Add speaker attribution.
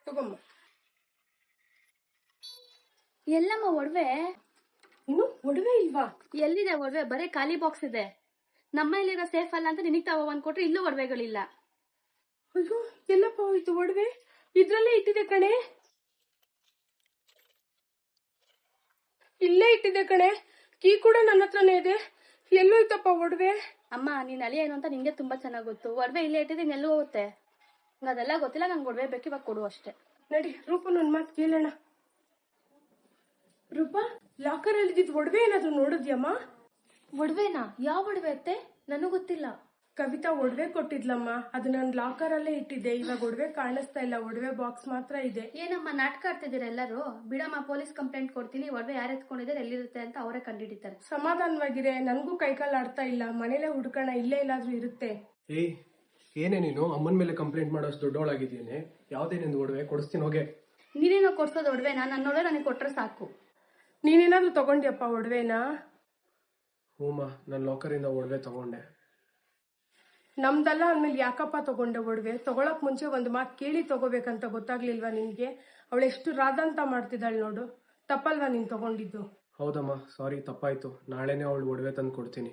Speaker 1: ತಗೊಮ್ಮ.
Speaker 2: ಎಲ್ಲಮ್ಮ ಒಡವೆ?
Speaker 1: ಇನ್ನು ಒಡವೆ ಇಲ್ವಾ?
Speaker 2: ಎಲ್ಲಿದೆ ಒಡವೆ? ಬರೀ ಖಾಲಿ ಬಾಕ್ಸ್ ಇದೆ. ನಮ್ಮ ಇಲ್ಲಿರೋ ಸೇಫ್ ಅಲ್ಲ ಅಂತ ನಿನಗ್ ತಗೊಂಡ್ ಕೊಟ್ರೆ ಇಲ್ಲೂ ಒಡವೆಗಳಿಲ್ಲ.
Speaker 1: ಅಯ್ಯೋ, ಎಲ್ಲಪ್ಪ ಹೋಯ್ತು ಒಡವೆ? ಇದ್ರಲ್ಲೇ ಇಟ್ಟಿದೆ ಕಣೆ. ಇಲ್ಲೇ ಇಟ್ಟಿದೆ ಕಣೆ. ಕೀ ಕೂಡ ನನ್ನ ಹತ್ರನೇ ಇದೆ. ಎಲ್ಲೋಯ್ತಪ್ಪ ಒಡವೆ?
Speaker 2: ಅಮ್ಮ, ನೀನ್ ಅಲಿ ಏನು ಅಂತ ನಿಂಗೆ ತುಂಬಾ ಚೆನ್ನಾಗ್ ಗೊತ್ತು. ಒಡವೆ ಇಲ್ಲೇ ಇಟ್ಟಿದ್ದೀನಿ, ಎಲ್ಲೂ ಹೋಗುತ್ತೆ. ಅದೆಲ್ಲ ಗೊತ್ತಿಲ್ಲ, ನಂಗೆ ಒಡವೆ ಬೇಕು, ಇವಾಗ ಕೊಡು ಅಷ್ಟೇ.
Speaker 1: ನಡಿ, ರೂಪನ್ ಒಂದ್ ಮಾತು ಕೇಳೋಣ. ರೂಪ, ಲಾಕರ್ ಅಲ್ಲಿ ಇದ್ದಿದ್ ಒಡವೆ ಏನಾದ್ರು ನೋಡಿದ್ಯಮ್ಮ?
Speaker 2: ಒಡವೆನಾ? ಯಾವ ಒಡವೆ ಅತ್ತೆ? ನನಗೂ ಗೊತ್ತಿಲ್ಲ.
Speaker 1: ಕವಿತಾ ಒಡವೆ ಕೊಟ್ಟಿದ್ಲಮ್ಮ, ಅದು ನಾನು ಲಾಕರ್ ಅಲ್ಲೇ ಇಟ್ಟಿದ್ದೆ. ಇವಾಗ ಒಡವೆ ಕಾಣಿಸ್ತಾ ಇಲ್ಲ, ಒಡವೆ ಬಾಕ್ಸ್ ಮಾತ್ರ ಇದೆ.
Speaker 2: ಏನಮ್ಮ ನಾಟಕ ಆಡ್ತಿದ್ದೀರಾ ಎಲ್ಲರೂ? ಬಿಡಮ್ಮ, ಪೊಲೀಸ್ ಕಂಪ್ಲೇಂಟ್ ಕೊಡ್ತೀನಿ. ಒಡವೆ ಯಾರು ಎತ್ಕೊಂಡಿದ್ದಾರೆ, ಎಲ್ಲಿರುತ್ತೆ ಅಂತ ಅವರೇ ಕಂಡಿಡಿತಾರೆ.
Speaker 1: ಸಮಾಧಾನವಾಗಿರೆ, ನನ್ಗೂ ಕೈಕಾಲು ಆಡ್ತಾ ಇಲ್ಲ. ಮನೇಲೆ ಹುಡ್ಕೋಣ, ಇಲ್ಲೇ ಎಲ್ಲಾದ್ರೂ ಇರುತ್ತೆ.
Speaker 3: ಏಯ್, ಏನೇ ನೀನು ಅಮ್ಮನ ಮೇಲೆ ಕಂಪ್ಲೇಂಟ್ ಮಾಡೋಷ್ಟು ದೊಡ್ಡವಳಾಗಿದ್ದೀನಿ. ಯಾವ್ದೇ ನಿಂದು ಒಡವೆ ಕೊಡಿಸ್ತೀನಿ ಹೋಗೆ.
Speaker 2: ನೀನೇನೋ ಕೊಡ್ಸೋದು ಒಡವೆನಾ? ನನ್ನೊಡವೆ ನನಗೆ ಕೊಟ್ರೆ ಸಾಕು.
Speaker 1: ನೀನೇನಾದ್ರೂ ತಗೊಂಡ್ಯಪ್ಪ ಒಡವೆನಾ?
Speaker 3: ಹೂಮ್ಮ, ನನ್ನ ಲಾಕರಿಂದ ಒಡವೆ ತಗೊಂಡೆ.
Speaker 1: ನಮ್ದಲ್ಲ ಅಂದ್ಮೇಲೆ ಯಾಕಪ್ಪ ತಗೊಂಡೆ ಒಡವೆ? ತಗೊಳಕ್ ಮುಂಚೆ ಒಂದು ಮಾತು ಕೇಳಿ ತಗೋಬೇಕಂತ ಗೊತ್ತಾಗ್ಲಿಲ್ವಾ ನಿನ್ಗೆ? ಅವಳೆಷ್ಟು ರಾಧಾಂತ ಮಾಡ್ತಿದ್ದಾಳೆ ನೋಡು. ತಪ್ಪಲ್ವಾ ನೀನ್ ತಗೊಂಡಿದ್ದು?
Speaker 3: ಹೌದಮ್ಮ, ಸಾರಿ, ತಪ್ಪಾಯ್ತು. ನಾಳೆನೇ ಅವಳು ಒಡವೆ ತಂದು ಕೊಡ್ತೀನಿ.